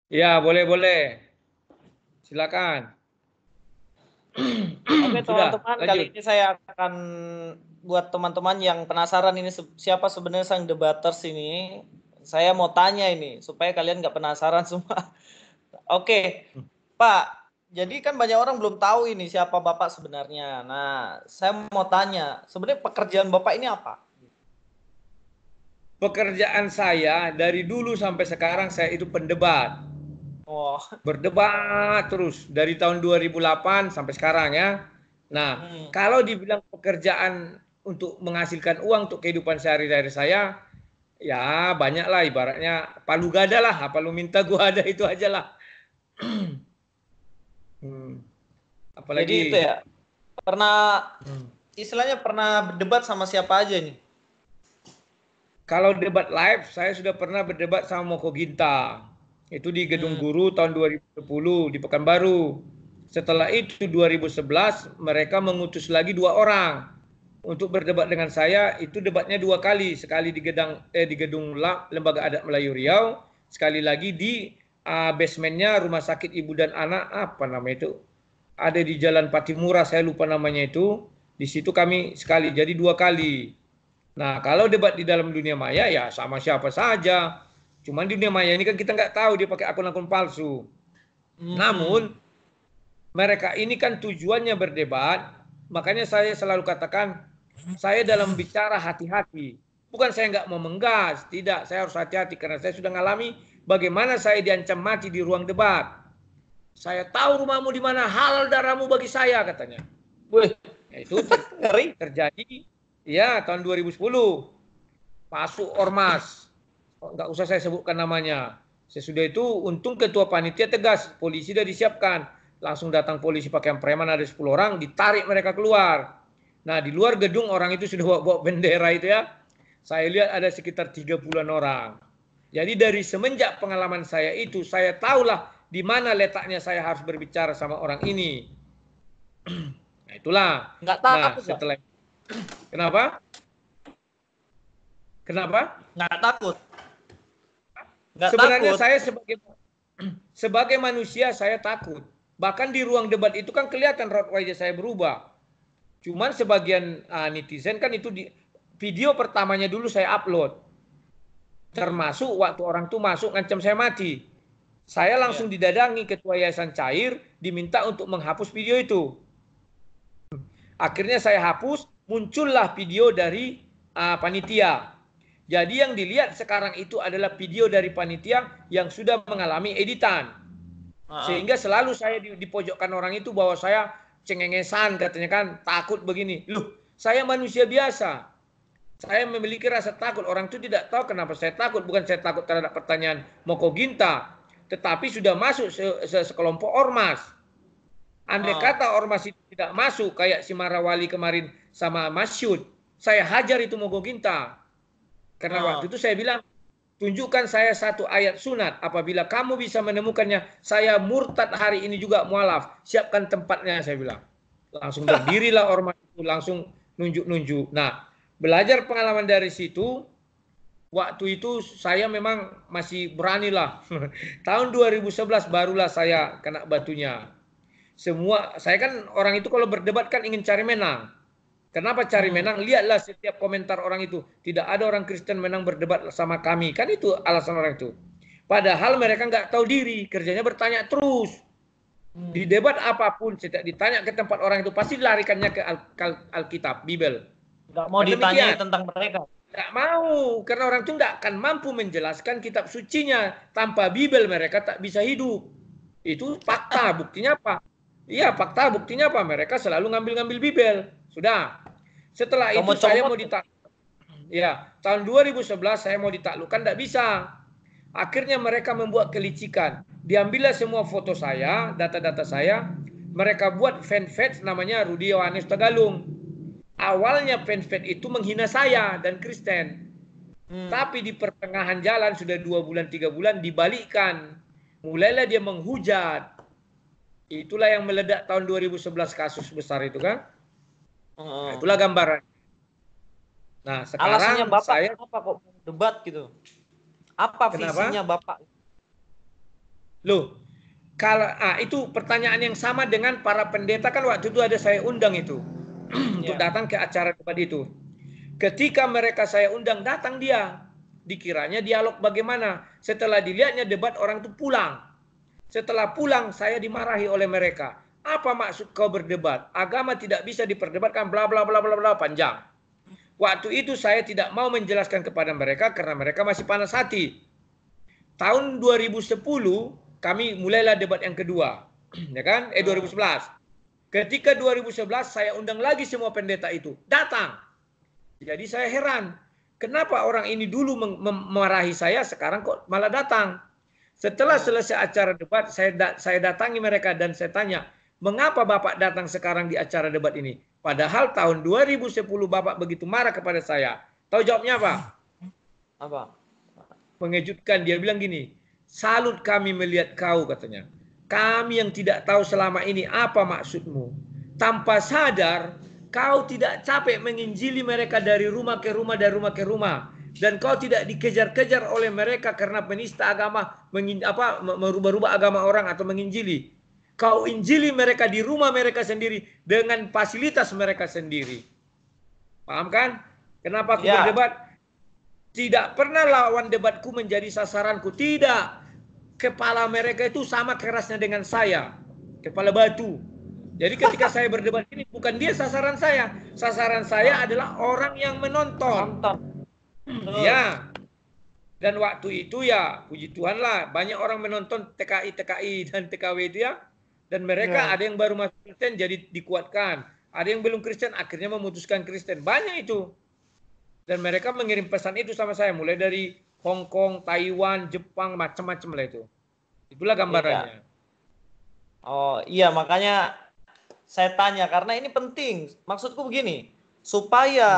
Ya, boleh-boleh. Silakan. Oke Sudah, teman-teman, kali lanjut. ini saya akan buat teman-teman yang penasaran ini siapa sebenarnya sang debaters ini. Saya mau tanya ini supaya kalian nggak penasaran semua. Oke, Pak. Jadi kan banyak orang belum tahu ini siapa Bapak sebenarnya. Nah, saya mau tanya, sebenarnya pekerjaan Bapak ini apa? Pekerjaan saya dari dulu sampai sekarang saya itu pendebat. Oh, Berdebat terus dari tahun 2008 sampai sekarang ya. Nah, hmm. kalau dibilang pekerjaan untuk menghasilkan uang untuk kehidupan sehari-hari saya, ya banyak lah ibaratnya palu gada lah, apa lu minta gua ada itu aja lah. Hmm, Jadi itu apalagi ya, pernah hmm. istilahnya pernah berdebat sama siapa aja nih? Kalau debat live, saya sudah pernah berdebat sama Moko Ginta. Itu di Gedung Hmm. Guru tahun 2010 di Pekanbaru. Setelah itu 2011 mereka mengutus lagi 2 orang untuk berdebat dengan saya. Itu debatnya 2 kali, sekali di Gedung Lembaga Adat Melayu Riau, sekali lagi di basementnya Rumah Sakit Ibu dan Anak apa namanya itu? Ada di Jalan Patimura, saya lupa namanya itu. Di situ kami sekali, jadi 2 kali. Nah, kalau debat di dalam dunia maya ya sama siapa saja. Cuman di dunia maya ini kan kita nggak tahu dia pakai akun-akun palsu. Hmm. Namun mereka ini kan tujuannya berdebat, makanya saya selalu katakan saya dalam bicara hati-hati. Bukan saya nggak mau menggas, tidak, saya harus hati-hati karena saya sudah mengalami bagaimana saya diancam mati di ruang debat. Saya tahu rumahmu di mana, halal darahmu bagi saya katanya. Wih, Itu ngeri. terjadi ya tahun 2010. Masuk ormas, nggak usah saya sebutkan namanya. Sesudah itu untung ketua panitia tegas, polisi sudah disiapkan, langsung datang polisi pakaian preman ada 10 orang, ditarik mereka keluar. Nah di luar gedung orang itu sudah bawa bendera itu ya, saya lihat ada sekitar 30-an orang. Jadi dari semenjak pengalaman saya itu, saya tahulah di mana letaknya saya harus berbicara sama orang ini. Nah itulah. Nggak Nah takut nggak? setelah kenapa? Kenapa? Nggak takut. Nggak Sebenarnya takut. saya sebagai manusia saya takut. Bahkan di ruang debat itu kan kelihatan raut wajah saya berubah. Cuman sebagian netizen kan itu di video pertamanya dulu saya upload. Hmm. Termasuk waktu orang tuh masuk ngancam saya mati. Saya langsung Iya. didadangi ketua Yayasan Cair diminta untuk menghapus video itu. Akhirnya saya hapus, muncullah video dari panitia. Jadi yang dilihat sekarang itu adalah video dari panitia yang sudah mengalami editan. Ah, Sehingga selalu saya dipojokkan orang itu bahwa saya cengengesan katanya kan, takut begini. Loh, saya manusia biasa. Saya memiliki rasa takut. Orang itu tidak tahu kenapa saya takut. Bukan saya takut terhadap pertanyaan Moko Ginta, tetapi sudah masuk sekelompok ormas. Andai ah, kata ormas itu tidak masuk kayak si Marawali kemarin sama Masyud, saya hajar itu Moko Ginta. Karena waktu ah, itu saya bilang, tunjukkan saya satu ayat sunat. Apabila kamu bisa menemukannya, saya murtad hari ini juga mualaf. Siapkan tempatnya, saya bilang. Langsung berdirilah ormas itu, langsung nunjuk-nunjuk. Nah, belajar pengalaman dari situ, waktu itu saya memang masih beranilah. Tahun 2011 barulah saya kena batunya. Saya kan orang itu kalau berdebat kan ingin cari menang. Kenapa cari hmm. menang? Lihatlah setiap komentar orang itu. Tidak ada orang Kristen menang berdebat sama kami. Kan itu alasan orang itu. Padahal mereka nggak tahu diri. Kerjanya bertanya terus. Di Hmm. debat apapun, setiap ditanya ke tempat orang itu, pasti larikannya ke Alkitab, Bible. Nggak mau Kan ditanyai demikian. tentang mereka. Nggak mau. Karena orang itu nggak akan mampu menjelaskan kitab sucinya. Tanpa Bible mereka tak bisa hidup. Itu fakta. Buktinya apa? Iya, fakta. Buktinya apa? Mereka selalu ngambil-ngambil Bible. Sudah. Setelah itu saya Comot-comot. mau ditaklukkan. Ya, tahun 2011 saya mau ditaklukkan, tidak bisa. Akhirnya mereka membuat kelicikan. Diambillah semua foto saya, data-data saya. Mereka buat fanpage namanya Rudi Yohanes Tagalung. Awalnya fanpage itu menghina saya dan Kristen. Hmm. Tapi di pertengahan jalan sudah 2 bulan 3 bulan dibalikkan. Mulailah dia menghujat. Itulah yang meledak tahun 2011 kasus besar itu kan. Nah, Hmm. itulah gambaran. Nah, Alasannya sekarang Bapak saya kenapa kok debat gitu? Apa kenapa? visinya Bapak? Loh, kalau itu pertanyaan yang sama dengan para pendeta kan waktu itu ada saya undang itu untuk datang ke acara debat itu. Ketika mereka saya undang datang dia, dikiranya dialog bagaimana. Setelah dilihatnya debat orang itu pulang. Setelah pulang saya dimarahi oleh mereka. Apa maksud kau berdebat? Agama tidak bisa diperdebatkan bla bla bla bla bla panjang. Waktu itu saya tidak mau menjelaskan kepada mereka karena mereka masih panas hati. Tahun 2010 kami mulailah debat yang kedua, ya kan? 2011. Ketika 2011 saya undang lagi semua pendeta itu datang. Jadi saya heran, kenapa orang ini dulu memarahi saya, sekarang kok malah datang? Setelah selesai acara debat, saya datangi mereka dan saya tanya, mengapa Bapak datang sekarang di acara debat ini? Padahal tahun 2010 Bapak begitu marah kepada saya. Tahu jawabnya apa? Apa? Mengejutkan, dia bilang gini, salut kami melihat kau, katanya. Kami yang tidak tahu selama ini apa maksudmu. Tanpa sadar, kau tidak capek menginjili mereka dari rumah ke rumah, dari rumah ke rumah. Dan kau tidak dikejar-kejar oleh mereka karena penista agama, merubah-rubah agama orang atau menginjili. Kau injili mereka di rumah mereka sendiri dengan fasilitas mereka sendiri. Paham kan? Kenapa aku berdebat? Tidak pernah lawan debatku menjadi sasaranku. Tidak. Kepala mereka itu sama kerasnya dengan saya. Kepala batu. Jadi ketika saya berdebat ini, bukan dia sasaran saya. Sasaran saya adalah orang yang menonton. Ya. Dan waktu itu ya, puji Tuhan lah, banyak orang menonton TKI dan TKW itu ya. Dan mereka ada yang baru masuk Kristen jadi dikuatkan. Ada yang belum Kristen akhirnya memutuskan Kristen. Banyak itu. Dan mereka mengirim pesan itu sama saya, mulai dari Hong Kong, Taiwan, Jepang, macam-macam lah itu. Itulah gambarannya. Oh iya, makanya saya tanya karena ini penting. Maksudku begini, supaya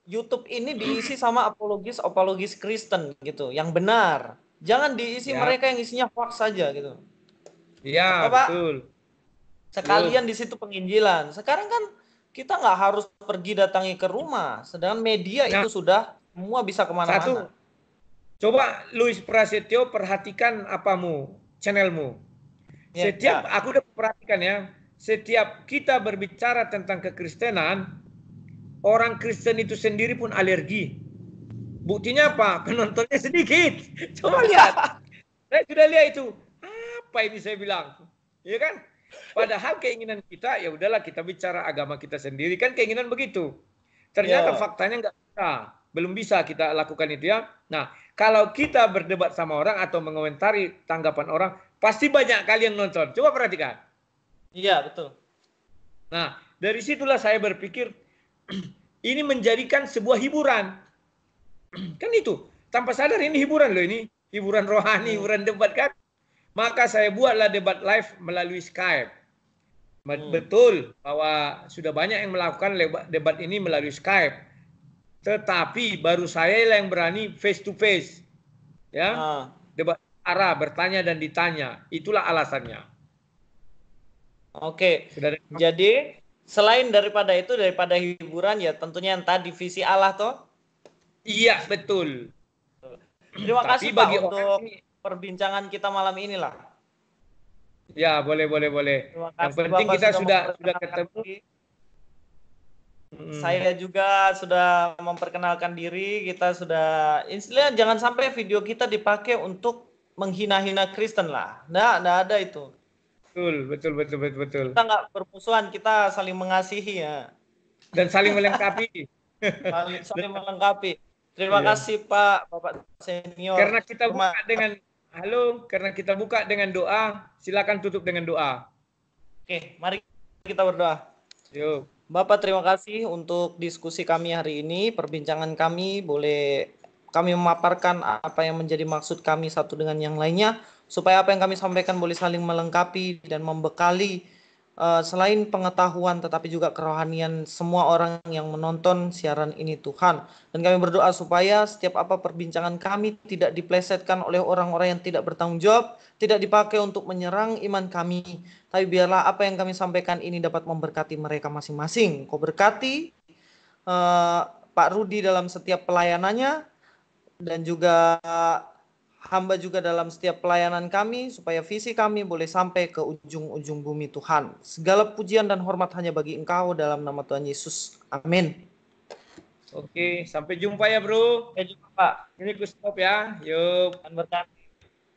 YouTube ini diisi sama apologis Kristen gitu, yang benar. Jangan diisi mereka yang isinya hoax saja gitu. Iya, betul. Sekalian di situ penginjilan. Sekarang kan kita nggak harus pergi datangi ke rumah, sedangkan media itu sudah semua bisa kemana-mana. Coba Luis Prasetyo perhatikan channelmu. Setiap aku udah perhatikan ya, setiap kita berbicara tentang kekristenan, orang Kristen itu sendiri pun alergi. Buktinya apa? Penontonnya sedikit. Coba lihat. Saya sudah lihat itu. Apa ini saya bilang? Ya kan? Padahal keinginan kita, ya udahlah kita bicara agama kita sendiri. Kan keinginan begitu. Ternyata faktanya nggak bisa. Belum bisa kita lakukan itu ya. Nah, kalau kita berdebat sama orang atau mengomentari tanggapan orang, pasti banyak kali yang nonton. Coba perhatikan. Iya, betul. Nah, dari situlah saya berpikir, ini menjadikan sebuah hiburan. Kan itu. Tanpa sadar ini hiburan loh ini. Hiburan rohani, hiburan debat kan. Maka saya buatlah debat live melalui Skype. Betul bahwa sudah banyak yang melakukan debat ini melalui Skype. Tetapi baru saya yang berani face to face. Ya. Debat arah, bertanya dan ditanya. Itulah alasannya. Oke. Jadi selain daripada itu, daripada hiburan ya tentunya yang tadi visi Allah toh. Iya, betul. Terima kasih Pak untuk perbincangan kita malam inilah. Ya, boleh. Yang penting kita sudah ketemu. Saya juga sudah memperkenalkan diri, kita sudah, istilahnya jangan sampai video kita dipakai untuk menghina-hina Kristen lah. Nggak ada itu. Betul. Kita nggak bermusuhan, kita saling mengasihi ya. Dan saling melengkapi. saling melengkapi. Terima kasih Pak, Bapak Senior. Karena kita buka dengan doa, silakan tutup dengan doa. Oke, mari kita berdoa. Yuk. Bapak, terima kasih untuk diskusi kami hari ini, perbincangan kami, boleh kami memaparkan apa yang menjadi maksud kami satu dengan yang lainnya, supaya apa yang kami sampaikan boleh saling melengkapi dan membekali selain pengetahuan tetapi juga kerohanian semua orang yang menonton siaran ini Tuhan. Dan kami berdoa supaya setiap apa perbincangan kami tidak diplesetkan oleh orang-orang yang tidak bertanggung jawab, tidak dipakai untuk menyerang iman kami. Tapi biarlah apa yang kami sampaikan ini dapat memberkati mereka masing-masing. Kau berkati Pak Rudi dalam setiap pelayanannya dan juga hamba juga dalam setiap pelayanan kami, supaya visi kami boleh sampai ke ujung-ujung bumi Tuhan. Segala pujian dan hormat hanya bagi Engkau dalam nama Tuhan Yesus. Amin. Oke, sampai jumpa ya bro. Sampai jumpa Pak. Ini gue stop ya. Yuk. Tuhan berkati.